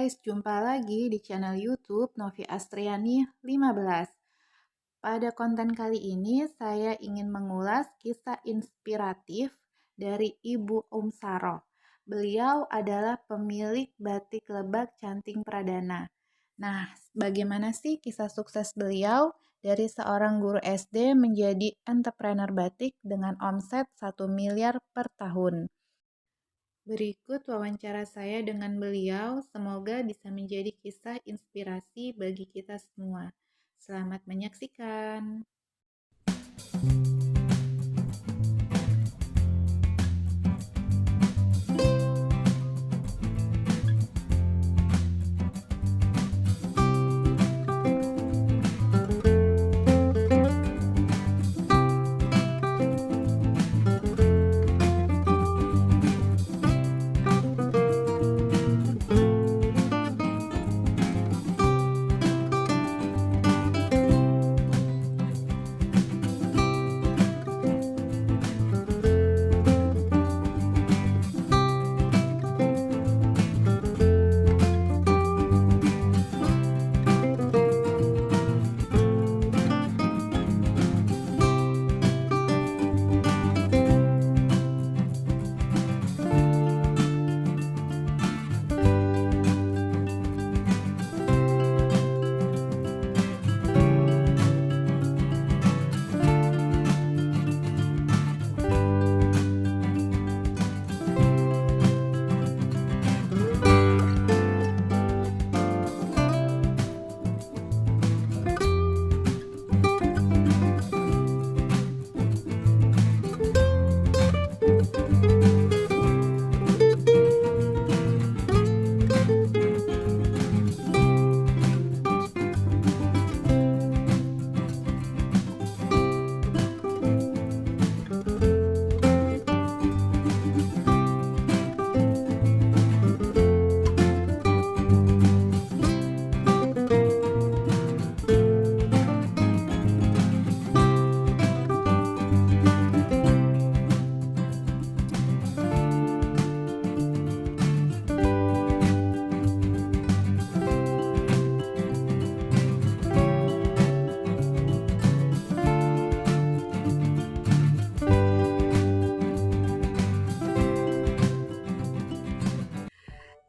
guys, jumpa lagi di channel YouTube Novi Astriani 15. Pada konten kali ini saya ingin mengulas kisah inspiratif dari Ibu Saroh. Beliau adalah pemilik batik Lebak Canting Pradana. Nah, bagaimana sih kisah sukses beliau dari seorang guru SD menjadi entrepreneur batik dengan omset 1 miliar per tahun? Berikut wawancara saya dengan beliau, semoga bisa menjadi kisah inspirasi bagi kita semua. Selamat menyaksikan.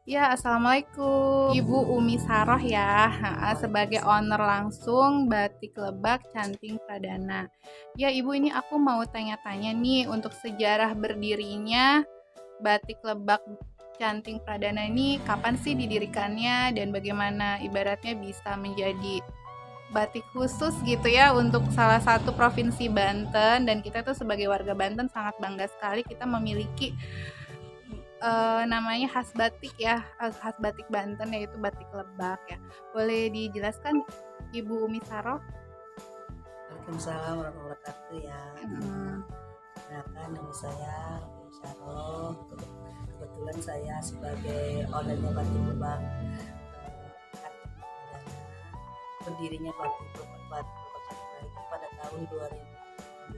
Ya, Assalamualaikum Ibu Umi Saroh ya, sebagai owner langsung Batik Lebak Canting Pradana. Ya Ibu, ini aku mau tanya-tanya nih untuk sejarah berdirinya Batik Lebak Canting Pradana ini kapan sih didirikannya dan bagaimana ibaratnya bisa menjadi batik khusus gitu ya untuk salah satu provinsi Banten, dan kita tuh sebagai warga Banten sangat bangga sekali kita memiliki namanya khas batik ya, khas batik Banten yaitu batik Lebak ya. Boleh dijelaskan Ibu Umi Saroh? Waalaikumsalam warahmatullahi wabarakatuh ya. Perkenalkan, nama saya Umi Saroh. Kebetulan saya sebagai ownernya Batik Lebak berdirinya Batik Lebak itu pada tahun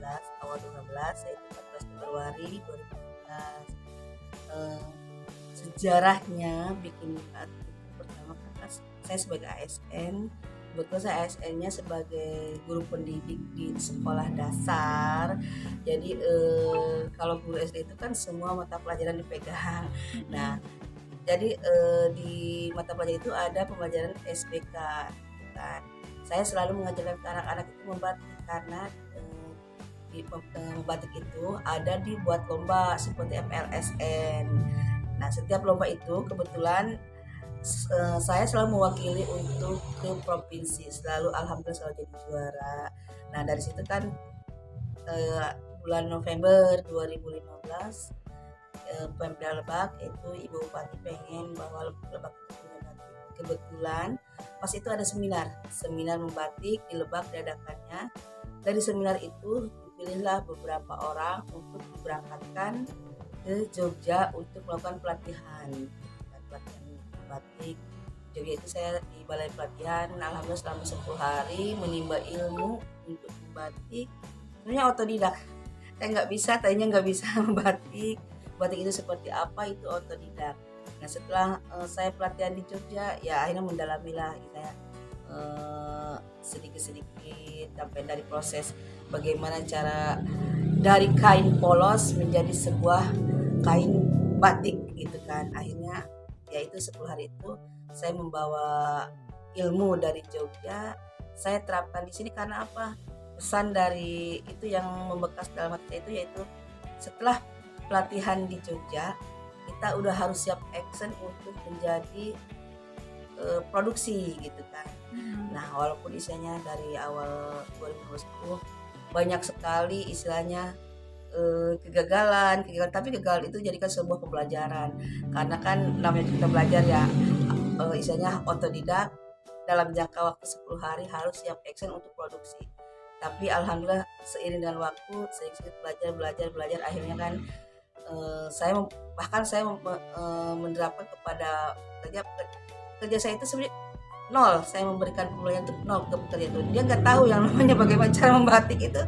2015, awal 2015, yaitu 14 Februari 2015. Sejarahnya bikin batik pertama karena saya sebagai ASN, kebetulan saya ASN-nya sebagai guru pendidik di sekolah dasar. Jadi kalau guru SD itu kan semua mata pelajaran dipegang. Nah, jadi di mata pelajaran itu ada pembelajaran SBK kan. Saya selalu mengajarkan ke anak-anak itu membatik karena di membatik itu ada dibuat lomba seperti MLSN. Nah, setiap lomba itu kebetulan saya selalu mewakili untuk ke provinsi, selalu alhamdulillah selalu jadi juara. Nah, dari situ kan bulan November 2015 Pemda Lebak itu Ibu Bupati pengen bahwa Lebak punya batik. Kebetulan pas itu ada seminar membatik di Lebak diadakannya. Dari seminar itu dipilihlah beberapa orang untuk diberangkatkan ke Jogja untuk melakukan pelatihan batik. Jogja itu saya di balai pelatihan, alhamdulillah selama 10 hari menimba ilmu untuk membatik. Sebenarnya otodidak, saya nggak bisa, tadinya nggak bisa membatik. Batik itu seperti apa, itu otodidak. Nah setelah saya pelatihan di Jogja, ya akhirnya mendalamilah saya sedikit-sedikit sampai dari proses bagaimana cara dari kain polos menjadi sebuah kain batik gitu kan. Akhirnya yaitu 10 hari itu saya membawa ilmu dari Jogja, saya terapkan di sini karena apa? Pesan dari itu yang membekas dalam hati saya itu yaitu setelah pelatihan di Jogja, kita udah harus siap action untuk menjadi produksi gitu kan. Nah, walaupun istilahnya dari awal 2020 itu banyak sekali istilahnya kegagalan, tapi kegagalan itu jadikan sebuah pembelajaran. Karena kan namanya kita belajar ya, istilahnya otodidak dalam jangka waktu 10 hari harus siap action untuk produksi. Tapi alhamdulillah seiring dengan waktu, sedikit belajar akhirnya kan bahkan saya menerapkan kepada kerja saya itu sebenarnya nol, saya memberikan pembelajaran untuk nol ke pekerja itu, dia nggak tahu yang namanya bagaimana cara membatik itu,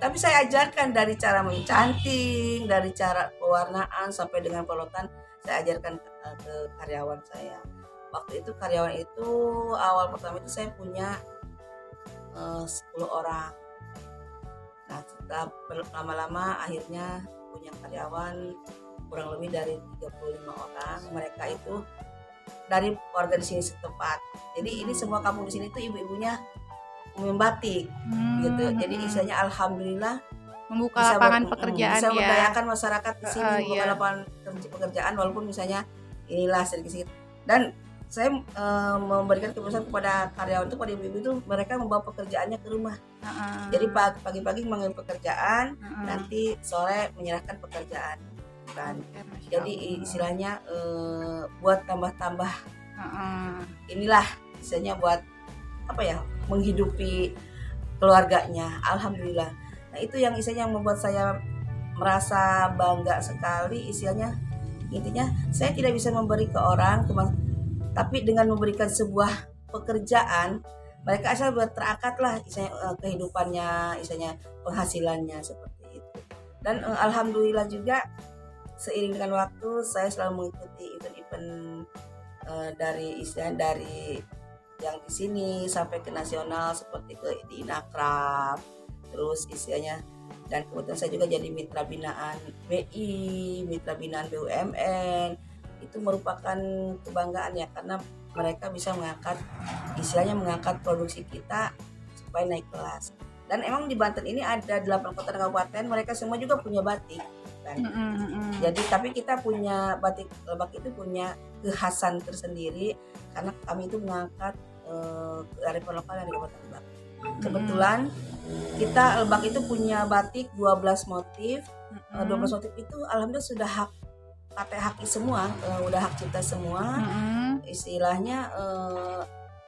tapi saya ajarkan dari cara mencanting, dari cara pewarnaan sampai dengan polotan, saya ajarkan ke karyawan saya. Waktu itu karyawan itu awal pertama itu saya punya 10 orang. Nah setelah lama-lama akhirnya punya karyawan kurang lebih dari 35 orang. Mereka itu dari warga di sini setempat. Jadi ini semua kampung di sini tuh ibu-ibunya membatik gitu. Jadi istilahnya alhamdulillah Membuka bisa lapangan pekerjaan bisa ya. memberdayakan masyarakat di sini, membuka Iya. lapangan pekerjaan walaupun misalnya inilah sedikit-sedikit. Dan saya memberikan keputusan kepada karyawan itu, pada ibu-ibu itu mereka membawa pekerjaannya ke rumah. Jadi pagi-pagi mengambil pekerjaan, nanti sore menyerahkan pekerjaan. Kan. Jadi istilahnya buat tambah-tambah inilah istilahnya buat apa ya, menghidupi keluarganya. Alhamdulillah. Nah itu yang istilahnya membuat saya merasa bangga sekali, istilahnya intinya saya tidak bisa memberi ke orang, tapi dengan memberikan sebuah pekerjaan mereka asal terakad lah istilahnya kehidupannya, istilahnya penghasilannya seperti itu. Dan alhamdulillah juga seiring dengan waktu saya selalu mengikuti event-event dari istilahnya dari yang di sini sampai ke nasional seperti ke di Inakraf, terus istilahnya, dan kebetulan saya juga jadi mitra binaan BI, mitra binaan BUMN. Itu merupakan kebanggaan ya, karena mereka bisa mengangkat produksi kita supaya naik kelas. Dan emang di Banten ini ada 8 kota dan kabupaten, mereka semua juga punya batik kan. Jadi tapi kita punya batik Lebak itu punya kekhasan tersendiri karena kami itu mengangkat kearifan lokal yang di Kabupaten Lebak. Kebetulan kita Lebak itu punya batik 12 motif. 12 motif itu alhamdulillah sudah hak semua, udah hak cipta semua. Istilahnya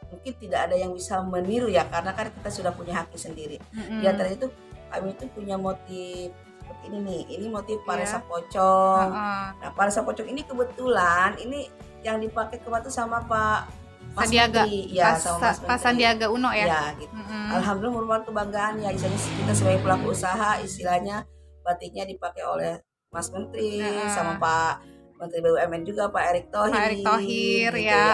mungkin tidak ada yang bisa meniru ya, karena kan kita sudah punya hak sendiri. Di antara itu kami itu punya motif seperti ini nih, ini motif paresa pocong. Nah paresa pocong ini kebetulan ini yang dipakai kemarin sama Pak Sandiaga, ya, sama Pak Sandiaga Uno ya. Ya gitu. Alhamdulillah merupakan kebanggaan ya, istilahnya kita sebagai pelaku usaha, istilahnya batiknya dipakai oleh Mas Menteri sama Pak Menteri BUMN juga, Pak Erick Thohir gitu ya.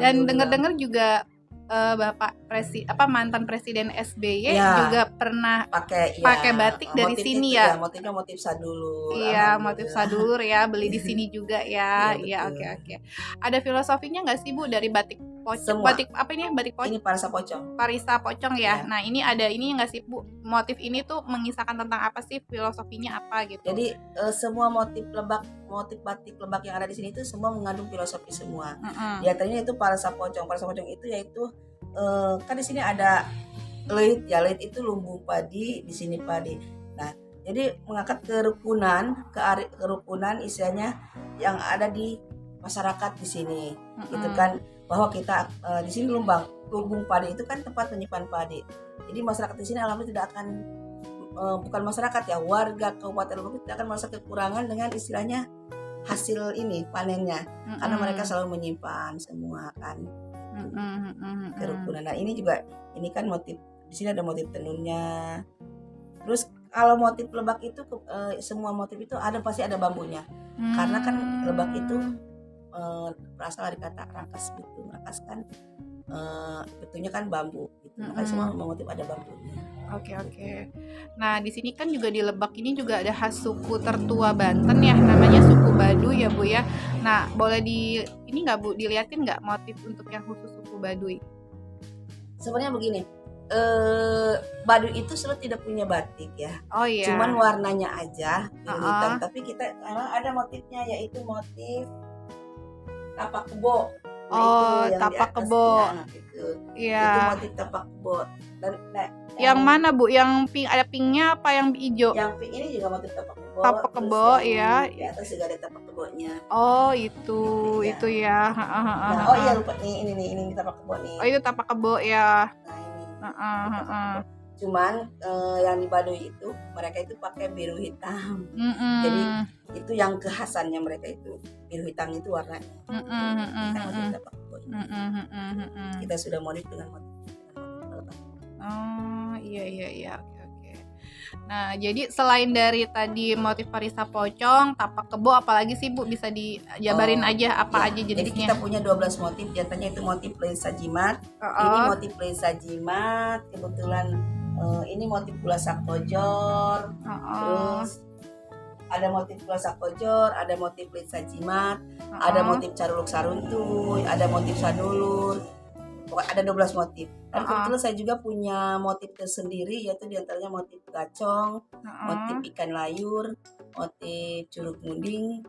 Dan dengar-dengar juga Bapak mantan Presiden SBY juga pernah pakai batik dari sini ya. Motifnya motif sadulur. Iya, motif sadulur ya, beli di sini juga ya. Iya, oke. Ada filosofinya nggak sih Bu dari batik pocong? Batik apa ini? Batik pocong. Ini parisa pocong. Parisa pocong ya. Nah, ini ada ini nggak sih Bu? Motif ini tuh mengisahkan tentang apa sih? Filosofinya apa gitu? Jadi semua motif batik Lebak yang ada di sini itu semua mengandung filosofi semua. Di antaranya itu parisa pocong. Parisa pocong itu yaitu kan di sini ada leit ya, leit itu lumbung padi, di sini padi. Nah, jadi mengangkat kerukunan istilahnya yang ada di masyarakat di sini. Gitu kan, bahwa kita di sini lumbung padi itu kan tempat menyimpan padi. Jadi masyarakat di sini alhamdulillah tidak akan bukan masyarakat ya, warga Kabupaten Lebak tidak akan merasa kekurangan dengan istilahnya hasil ini panennya, karena mereka selalu menyimpan semua kan. Kerukunan. Nah ini juga, ini kan motif di sini ada motif tenunnya. Terus kalau motif Lebak itu semua motif itu pasti ada bambunya, karena kan Lebak itu berasal dari kata rangkas betul. Rangkas kan betulnya kan bambu gitu. Makanya Mm-mm. semua motif ada bambunya. Oke, oke. Nah, di sini kan juga di Lebak ini juga ada khas suku tertua Banten ya, namanya suku Baduy ya Bu ya. Nah, boleh ini nggak Bu, dilihatin nggak motif untuk yang khusus suku Baduy? Sebenarnya begini, Baduy itu sebenarnya tidak punya batik ya, Oh cuman iya. warnanya aja biru hitam. Heeh. Tapi kita memang ada motifnya, yaitu motif tapak kebo. Nah itu Oh, yang di tapak kebo. atasnya itu Iya. motif tapak kebo. Dan nah, Yang mana Bu? Yang pink, ada pinknya apa yang hijau? yang pink ini juga motif tapak kebo. Tapak Terus kebo yang ya. di atas juga ada tapak kebonya. Oh, itu Ya. itu ya. Heeh, heeh, Nah, oh iya heeh. lupa nih, ini tapak kebo nih. Oh, itu tapak kebo ya. Nah ini Heeh, tapak heeh. kebo. Cuman yang di Baduy itu mereka itu pakai biru hitam. Jadi Mm-mm. itu yang kekhasannya mereka itu, biru hitam itu warnanya. Mm-mm, mm-mm, Kita motif mm-mm. tapak kebo ini. Mm-mm, mm-mm, mm-mm. Kita sudah modif dengan motif. Oh, iya iya iya. Oke, oke. Nah, jadi selain dari tadi motif parisa pocong, tapak kebo, apalagi sih Bu, bisa dijabarin aja apa Ya, aja jadi jenisnya? kita punya 12 motif, diantaranya itu motif Lesa Jimat. Ini Oh, motif Lesa Jimat, kebetulan ini motif Gula Sakojor. oh, Terus ada motif Gula Sakojor, ada motif Lesa Jimat, oh, ada motif Caruluk Saruntuy, ada motif Sadulur. Pokoknya ada 12 motif. Dan kebetulan saya juga punya motif tersendiri, yaitu diantaranya motif gacong, motif ikan layur, motif curug muding,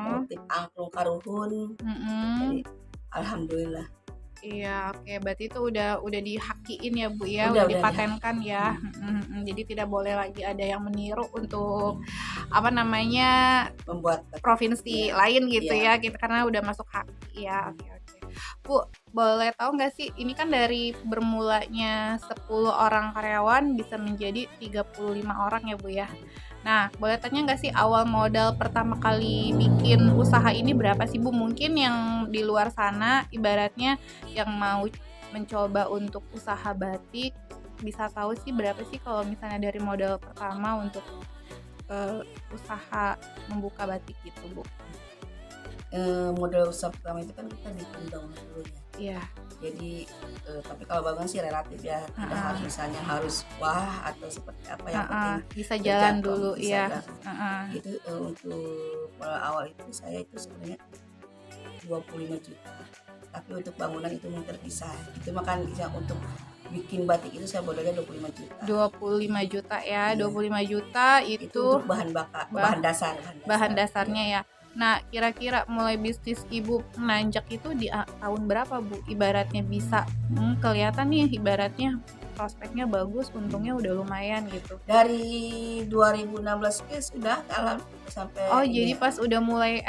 motif angklung karuhun. Jadi alhamdulillah. Iya, oke. Berarti itu udah dihakiin ya Bu ya, Udah dipatenkan ya. Jadi tidak boleh lagi ada yang meniru untuk apa namanya membuat provinsi ya, lain gitu ya. ya, kita karena udah masuk haki ya. Oke, oke. Bu, boleh tahu nggak sih, ini kan dari bermulanya 10 orang karyawan bisa menjadi 35 orang ya Bu ya. Nah, boleh tanya nggak sih awal modal pertama kali bikin usaha ini berapa sih Bu? Mungkin yang di luar sana ibaratnya yang mau mencoba untuk usaha batik bisa tahu sih berapa sih kalau misalnya dari modal pertama untuk usaha membuka batik gitu Bu. Modal usaha pertama itu kan kita bikin bangunan dulu ya. Iya. Jadi tapi kalau bangunan sih relatif ya, tidak harus misalnya harus wah atau seperti apa, yang penting bisa jalan dulu ya. Itu untuk awal itu saya itu sebenarnya 25 juta. Tapi untuk bangunan itu mungkin terpisah. Itu makan bisa untuk bikin batik itu saya modalnya 25 juta. 25 juta ya. Iya. 25 juta itu untuk bahan dasar. Bahan dasarnya ya. Nah, kira-kira mulai bisnis Ibu menanjak itu di tahun berapa Bu? Ibaratnya bisa kelihatan nih, ibaratnya prospeknya bagus, untungnya udah lumayan gitu. Dari 2016 ke sudah sampai. Oh, jadi pas udah mulai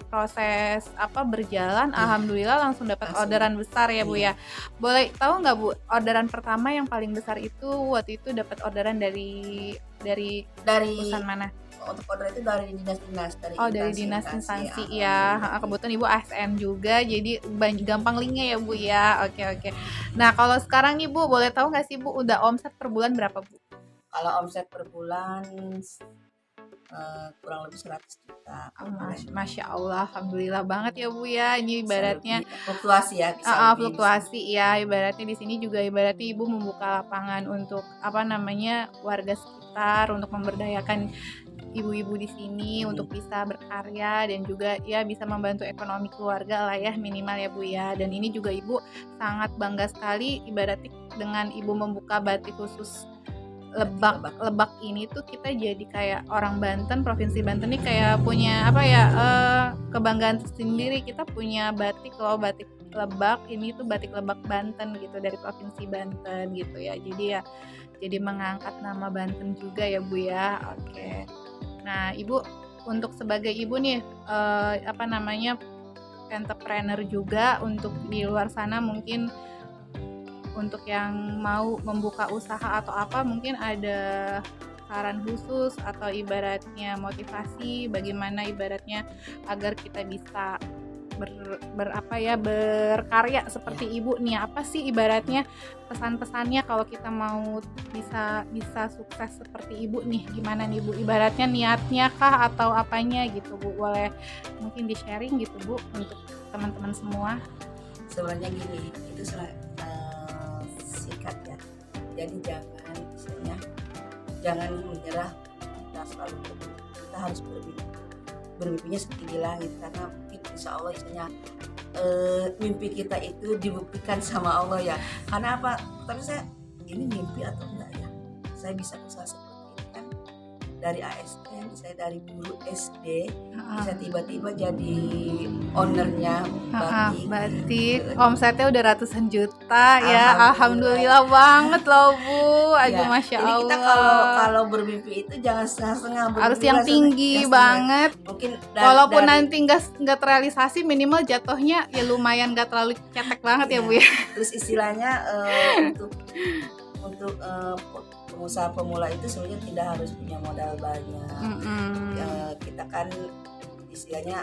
proses berjalan, alhamdulillah langsung dapat orderan besar ya Bu ya. Boleh tahu nggak Bu, orderan pertama yang paling besar itu waktu itu dapat orderan dari perusahaan mana? Untuk order itu dari dinas-dinas, dari dinas instansi ya. Kebetulan Ibu ASN juga, jadi gampang linknya ya Bu ya. Oke. Nah, kalau sekarang nih Bu, boleh tahu nggak sih Bu udah omset per bulan berapa Bu? Kalau omset per bulan kurang lebih 100 juta. Masya Allah, alhamdulillah banget ya Bu ya. Ini ibaratnya fluktuasi ya, fluktuasi ya. Ibaratnya di sini juga ibaratnya Ibu membuka lapangan untuk warga sekitar, untuk memberdayakan ibu-ibu di sini untuk bisa berkarya dan juga ya bisa membantu ekonomi keluarga lah ya, minimal ya Bu ya. Dan ini juga Ibu sangat bangga sekali ibaratnya dengan Ibu membuka batik khusus Lebak ini tuh kita jadi kayak orang Banten, provinsi Banten nih kayak punya kebanggaan tersendiri. Kita punya batik loh, batik Lebak ini tuh batik Lebak Banten gitu, dari provinsi Banten gitu ya. Jadi mengangkat nama Banten juga ya Bu ya. Oke. Nah, Ibu untuk sebagai Ibu nih entrepreneur juga untuk di luar sana, mungkin untuk yang mau membuka usaha atau apa, mungkin ada saran khusus atau ibaratnya motivasi bagaimana ibaratnya agar kita bisa berkarya seperti Ibu nih. Apa sih ibaratnya pesan-pesannya kalau kita mau bisa sukses seperti Ibu nih? Gimana nih Bu? Ibaratnya niatnya kah atau apanya gitu Bu? Boleh mungkin di-sharing gitu Bu untuk teman-teman semua. Sebenarnya gini, itu singkat ya. Jadi jangan menyerah, kita selalu kita harus bermimpinya setinggi langit, karena mungkin insya Allah mimpi kita itu dibuktikan sama Allah ya. Karena apa? Tapi ini mimpi atau enggak ya? Saya bisa usaha seperti ini kan dari ASN, saya dari guru SD bisa tiba-tiba jadi ownernya batik. Omsetnya udah ratusan juta ya. Alhamdulillah banget loh Bu. Aduh ya, Masya Allah. Kita kalau bermimpi itu jangan setengah-setengah. Harus yang tinggi banget. Mungkin walaupun nanti nggak terrealisasi, minimal jatuhnya ya lumayan, nggak terlalu cetek banget ya Bu ya. Terus istilahnya untuk pengusaha pemula itu sebenarnya tidak harus punya modal banyak. Kita kan istilahnya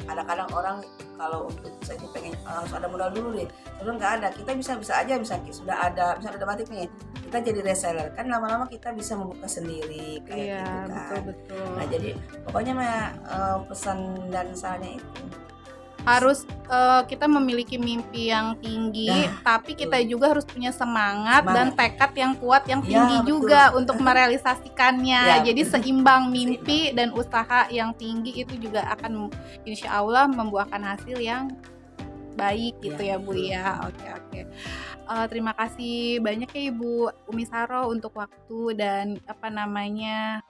kadang-kadang orang kalau untuk saya pengen harus ada modal dulu deh. Sebenarnya nggak ada. Kita bisa aja misalnya sudah ada batik nih, kita jadi reseller kan lama-lama kita bisa membuka sendiri kayak gitu kan. Betul. Nah jadi pokoknya pesan dan sarannya itu harus kita memiliki mimpi yang tinggi, tapi kita juga harus punya semangat dan tekad yang kuat, yang tinggi juga untuk merealisasikannya. Jadi seimbang mimpi dan usaha yang tinggi itu juga akan insya Allah membuahkan hasil yang baik gitu ya Bu ya. Oke. Terima kasih banyak ya Ibu Umi Saro untuk waktu dan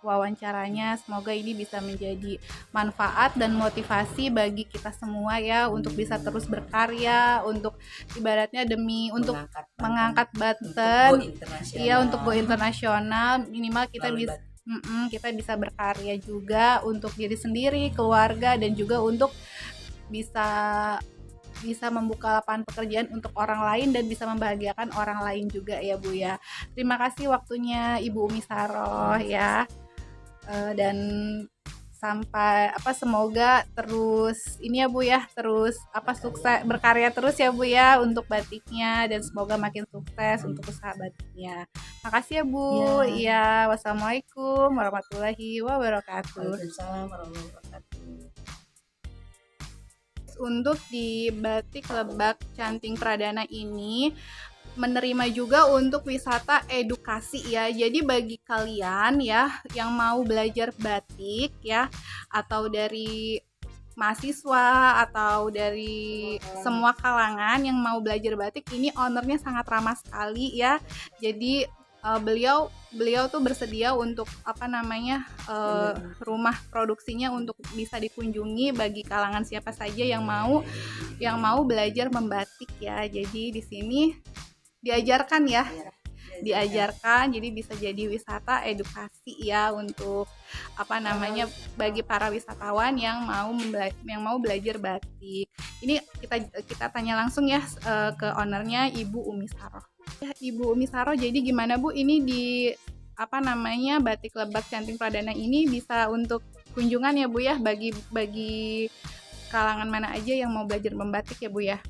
wawancaranya. Semoga ini bisa menjadi manfaat dan motivasi bagi kita semua ya untuk bisa terus berkarya, untuk ibaratnya untuk mengangkat Banten, untuk go internasional. Minimal kita bisa berkarya juga untuk diri sendiri, keluarga, dan juga untuk bisa membuka lapangan pekerjaan untuk orang lain dan bisa membahagiakan orang lain juga ya Bu ya. Terima kasih waktunya Ibu Umi Saro ya. Dan sampai semoga terus ini ya Bu ya, terus sukses berkarya terus ya Bu ya untuk batiknya, dan semoga makin sukses untuk usaha batiknya. Makasih ya Bu. Ya, wassalamualaikum warahmatullahi wabarakatuh. Waalaikumsalam warahmatullahi wabarakatuh. Untuk di Batik Lebak Canting Pradana ini menerima juga untuk wisata edukasi ya. Jadi bagi kalian ya yang mau belajar batik ya, atau dari mahasiswa atau dari semua kalangan yang mau belajar batik, ini ownernya sangat ramah sekali ya. Jadi beliau tuh bersedia untuk rumah produksinya untuk bisa dikunjungi bagi kalangan siapa saja yang mau belajar membatik ya. Jadi di sini diajarkan ya, jadi bisa jadi wisata edukasi ya untuk bagi para wisatawan yang mau belajar batik. Ini kita tanya langsung ya ke ownernya Ibu Umi Saro. Ya, Ibu Umi Saro, jadi gimana Bu ini di Batik Lebak Canting Pradana ini bisa untuk kunjungan ya Bu ya, bagi kalangan mana aja yang mau belajar membatik ya Bu ya?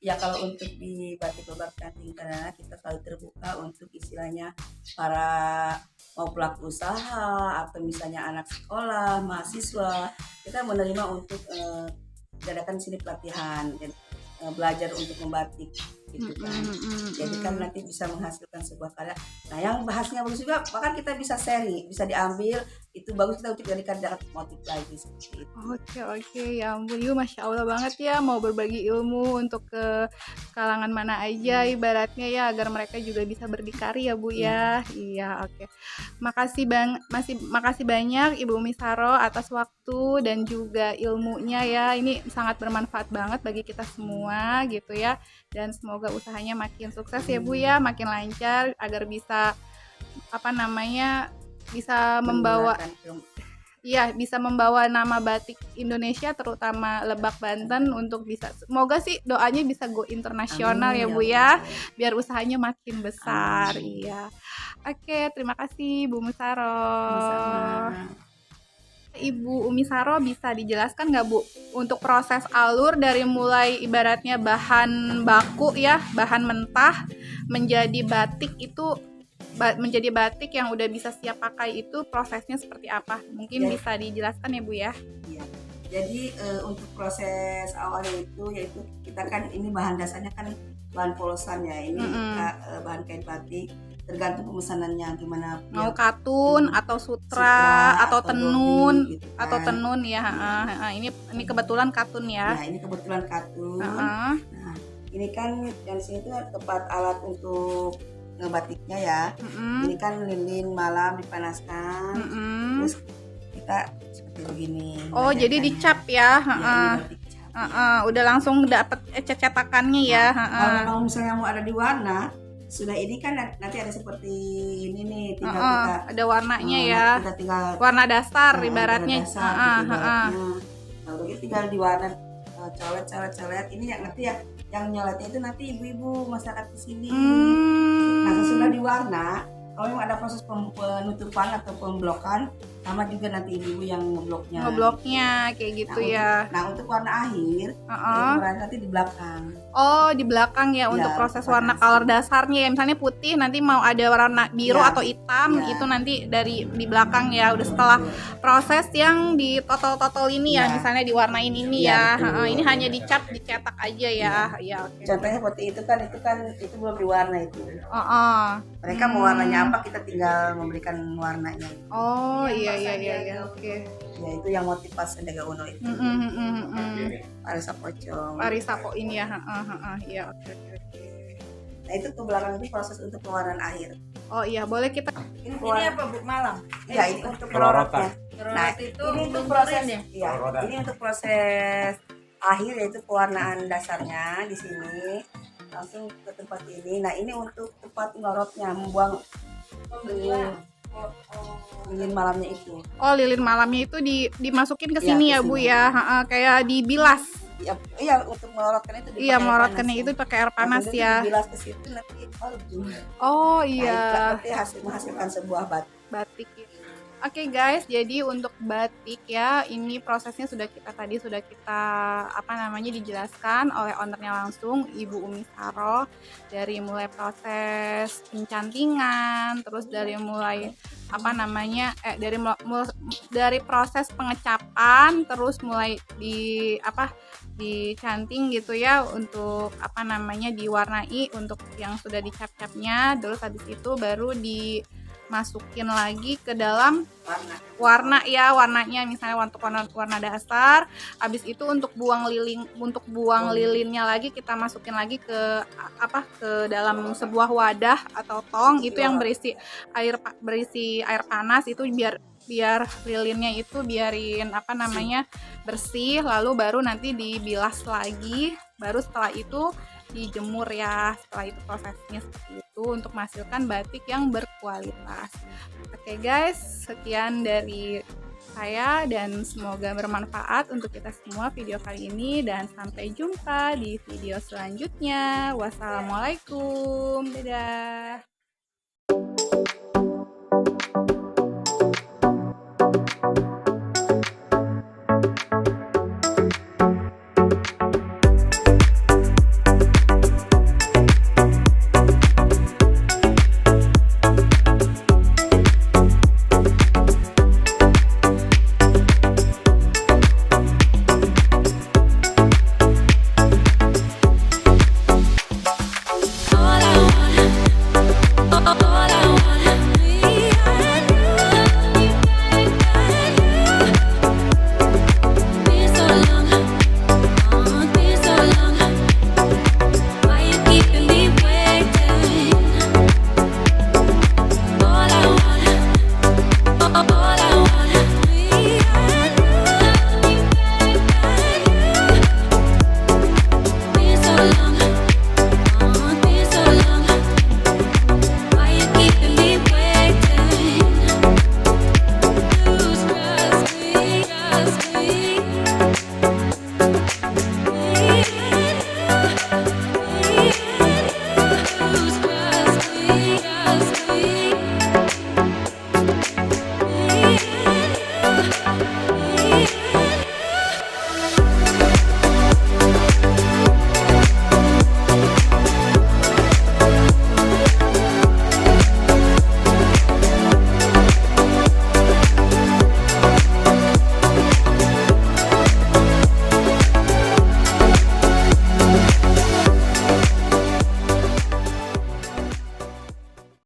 Ya kalau untuk di Batik Lebak Canting Pradana kita selalu terbuka untuk istilahnya para mau pelaku usaha atau misalnya anak sekolah, mahasiswa, kita menerima untuk diadakan sini pelatihan dan belajar untuk membatik gitu kan. Jadi kan nanti bisa menghasilkan sebuah karya. Nah yang bahasnya bagus juga, bahkan kita bisa sharing, bisa diambil, itu bagus, kita untuk jadikan motif lagi seperti itu. Oke, ya ampun, Masya Allah banget ya, mau berbagi ilmu untuk ke kalangan mana aja ibaratnya ya, agar mereka juga bisa berdikari ya Bu ya. Iya, oke. Makasih banyak Ibu Umi Saro atas waktu dan juga ilmunya ya. Ini sangat bermanfaat banget bagi kita semua gitu ya. Dan semoga usahanya makin sukses ya Bu ya, makin lancar agar bisa bisa membawa nama batik Indonesia terutama Lebak Banten untuk semoga sih doanya bisa go internasional. Amin, ya Bu ya, biar usahanya makin besar. Amin. Iya. Oke, terima kasih Bu Musaro. Ibu Umi Saro bisa dijelaskan nggak Bu untuk proses alur dari mulai ibaratnya bahan baku ya, bahan mentah menjadi batik itu menjadi batik yang udah bisa siap pakai itu prosesnya seperti apa? Mungkin Ya. bisa dijelaskan ya Bu ya. Iya. Jadi untuk proses awalnya itu yaitu kita kan ini bahan dasarnya kan bahan polosan ya. Ini bahan kain batik tergantung pemesanannya gimana Mau ya, katun atau sutra atau tenun dobi, gitu atau kan. tenun ya. Ini kebetulan katun ya. Nah ini kebetulan katun. Nah ini kan yang sini tuh tempat alat untuk ngebatiknya ya. Ini kan lilin malam dipanaskan. Terus kita seperti begini. Oh jadi dicap ya. Ya, ini dicap. Udah langsung dapet cetakannya ya. Kalau misalnya mau ada di warna, sudah ini kan nanti ada seperti ini nih, tinggal kita ada warnanya ya. Kita tinggal warna dasar ibaratnya. Nah udah gitu tinggal di warna coret. Ini yang nanti ya, yang nyoletnya itu nanti ibu-ibu masyarakat di sini. Nah sesudah di warna, kalau memang ada proses penutupan atau pemblokan, sama juga nanti ibu-ibu yang ngebloknya kayak gitu ya. Nah untuk warna akhir itu nanti di belakang. Oh di belakang ya, untuk proses warna color dasarnya ya, misalnya putih nanti mau ada warna biru atau hitam itu nanti dari di belakang ya. Udah setelah proses yang di total ini ya, misalnya diwarnain ini ya, ini hanya dicap dicetak aja ya. Contohnya seperti itu belum diwarna itu. Mereka mau warnanya apa, kita tinggal memberikan warnanya. Oh iya oke. Ya itu yang motif pas Sandiaga Uno itu. Arisa Pocong. Arisa kok ini ya. Iya oke. Nah itu ke belakang itu proses untuk pewarnaan akhir. Oh iya boleh kita. Ini apa Bu Malam? Ya ini untuk pelorotan. Nah ini untuk proses ya. Ini untuk proses akhir yaitu pewarnaan dasarnya di sini. Langsung ke tempat ini. Nah ini untuk tempat ngorotnya, membuang lilin malamnya itu. Oh lilin malamnya itu dimasukin ke sini ya Bu ya. Kayak dibilas. Iya untuk melorotkan itu. Iya melorotkannya itu pakai air panas ya. Dibilas ke situ nanti. Oh iya. Nanti menghasilkan sebuah batik. Oke guys, jadi untuk batik ya, ini prosesnya sudah kita dijelaskan oleh ownernya langsung, Ibu Umi Saro, dari mulai proses pencantingan, terus dari mulai dari proses pengecapan, terus mulai dicanting gitu ya, untuk diwarnai untuk yang sudah dicap-capnya, terus habis itu baru dimasukin lagi ke dalam warnanya, misalnya untuk warna dasar. Habis itu untuk buang lilinnya lagi kita masukin lagi ke dalam sebuah wadah atau tong itu yang berisi air panas, itu biar lilinnya itu biarin bersih, lalu baru nanti dibilas lagi, baru setelah itu dijemur ya. Setelah itu prosesnya seperti itu untuk menghasilkan batik yang berkualitas. Oke guys, sekian dari saya dan semoga bermanfaat untuk kita semua video kali ini, dan sampai jumpa di video selanjutnya. Wassalamualaikum, dadah.